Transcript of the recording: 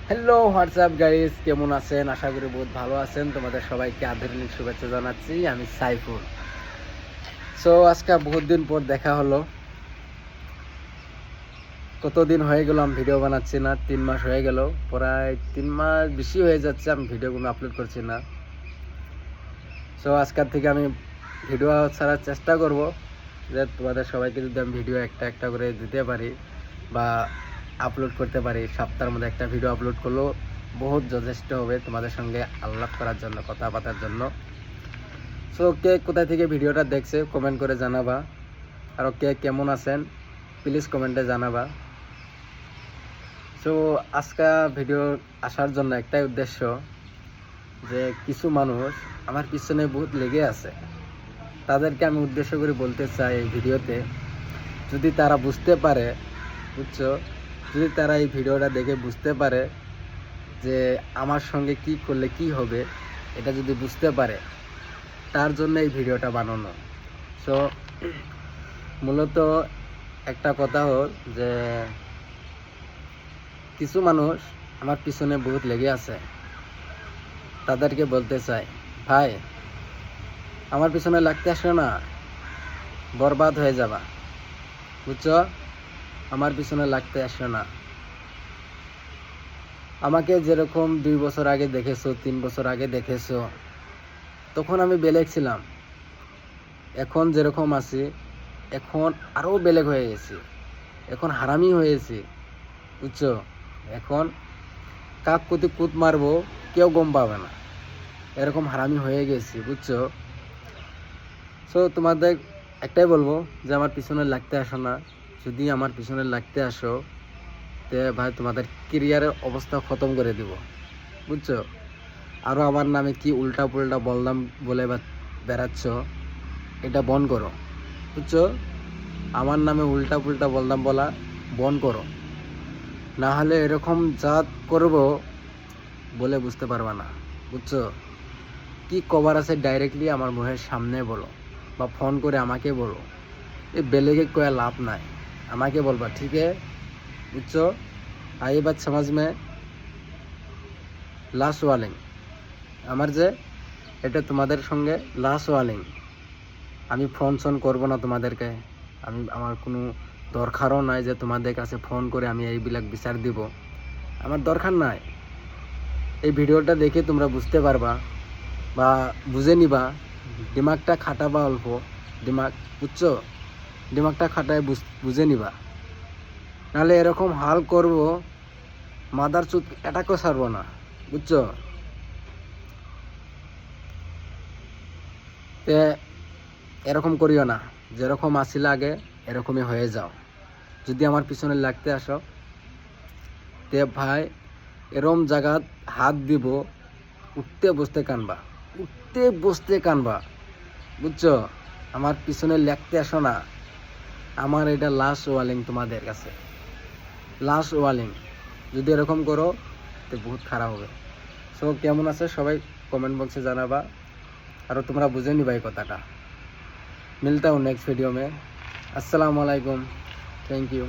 Hello WhatsApp guys, কেমন আছেন? আশা করি বহুত ভালো আছেন। তোমাদের সবাইকে আন্তরিক শুভেচ্ছা জানাচ্ছি। আমি সাইফুল। সো আজকে বহুত দিন পর দেখা হলো। কতদিন হয়ে গেল আমি ভিডিও বানাচ্ছি না, 3 মাস হয়ে গেল, প্রায় 3 মাস বেশি হয়ে যাচ্ছে আমি ভিডিওগুলো আপলোড করছি না। সো আজকের থেকে আমি ভিডিও ছাড়ার চেষ্টা করব, যে তোমাদের সবাইকে যদি আমি ভিডিও একটা একটা করে দিতে পারি বা আপলোড করতে পারি, সপ্তাহের মধ্যে একটা ভিডিও আপলোড করলেও বহুত যথেষ্ট হবে তোমাদের সঙ্গে আলাপ করার জন্য, কথা বাতার জন্য। সো কে কোথায় থেকে ভিডিওটা দেখছে কমেন্ট করে জানাবা, আর কে কেমন আছেন প্লিজ কমেন্টে জানাবা। সো আজকে ভিডিও আসার জন্য একটাই উদ্দেশ্য, যে কিছু মানুষ আমার পিছনে বহুত লেগে আছে, তাদেরকে আমি উদ্দেশ্য করে বলতে চাই এই ভিডিওতে, যদি তারা বুঝতে পারে, বুঝছো, যদি তারা এই ভিডিওটা দেখে বুঝতে পারে যে আমার সঙ্গে কি করলে কি হবে, এটা যদি বুঝতে পারে, তার জন্য এই ভিডিওটা বানানো। সো মূলত একটা কথা হল যে কিছু মানুষ আমার পিছনে বহুত লেগে আছে, তাদেরকে বলতে চাই, ভাই আমার পিছনে লাগতে আসো না, বরবাদ হয়ে যাবা, বুঝছো? আমার পিছনে লাগতে আসো না। আমাকে যেরকম 2 বছর আগে দেখেছো, 3 বছর আগে দেখেছো, তখন আমি বেলেগ ছিলাম। এখন যেরকম আছি, এখন আরও বেলেগ হয়ে গেছি, এখন হারামি হয়েছি, বুঝছো? এখন কাক কুতি কুত মারবো, কেউ গম পাবে না, এরকম হারামি হয়ে গেছি, বুঝছো? সো তোমাদের একটাই বলবো যে আমার পিছনে লাগতে আসো না। যদি আমার পিছনে লাগতে আসো, তে ভাই তোমাদের কেরিয়ারের অবস্থা খতম করে দিব, বুঝছো? আরও আমার নামে কি উল্টা পুল্টা বললাম বলে বেড়াচ্ছ, এটা বন্ধ করো, বুঝছো? আমার নামে উল্টা পুল্টা বললাম বলা বন্ধ করো, না হলে এরকম জাত করব বলে বুঝতে পারবা না, বুঝছো? কি কভার আছে ডাইরেক্টলি আমার মুখের সামনে বলো, বা ফোন করে আমাকে বলো। এই বেলেগে কোয়া লাভ নাই, আমাকে বলবা, ঠিক আছে? বুঝছো? আই বাত সমাজ মে লাস্ট ওয়ার্নিং আমার, যে এটা তোমাদের সঙ্গে লাস্ট ওয়ার্নিং। আমি ফোন করবো না তোমাদেরকে, আমার কোনো দরকারও নাই যে তোমাদের কাছে ফোন করে আমি এইবিলাক বিচার দিব, আমার দরকার নাই। এই ভিডিওটা দেখে তোমরা বুঝতে পারবা বা বুঝে নিবা, দিমাগটা খাটাবা, অল্প দিমাগ, বুঝছো? দিমাগটা খাটায় বুঝে নিবা, নাহলে এরকম হাল করব, মাদার চুত এটাকেও ছাড়বো না, বুঝছো? তে এরকম করিও না, যেরকম আসিল আগে এরকমই হয়ে যাও। যদি আমার পিছনে লাগতে আসো, তে ভাই এরম জায়গাত হাত দিব, উঠতে বসতে কানবা, উঠতে বসতে কানবা, বুঝছো? আমার পিছনে লাগতে আসো না। আমার এটা লাস্ট ওয়ার্নিং তোমাদের কাছে, লাস্ট ওয়ার্নিং। যদি এরকম করো তো বহুত খারাপ হবে। সো কেমন আছে সবাই কমেন্ট বক্সে জানাবা, আর তোমরা বুঝে নিবা এই কথাটা। मिलता हूँ नेक्स्ट वीडियो में। अस्सलाम वालेकुम, थैंक यू।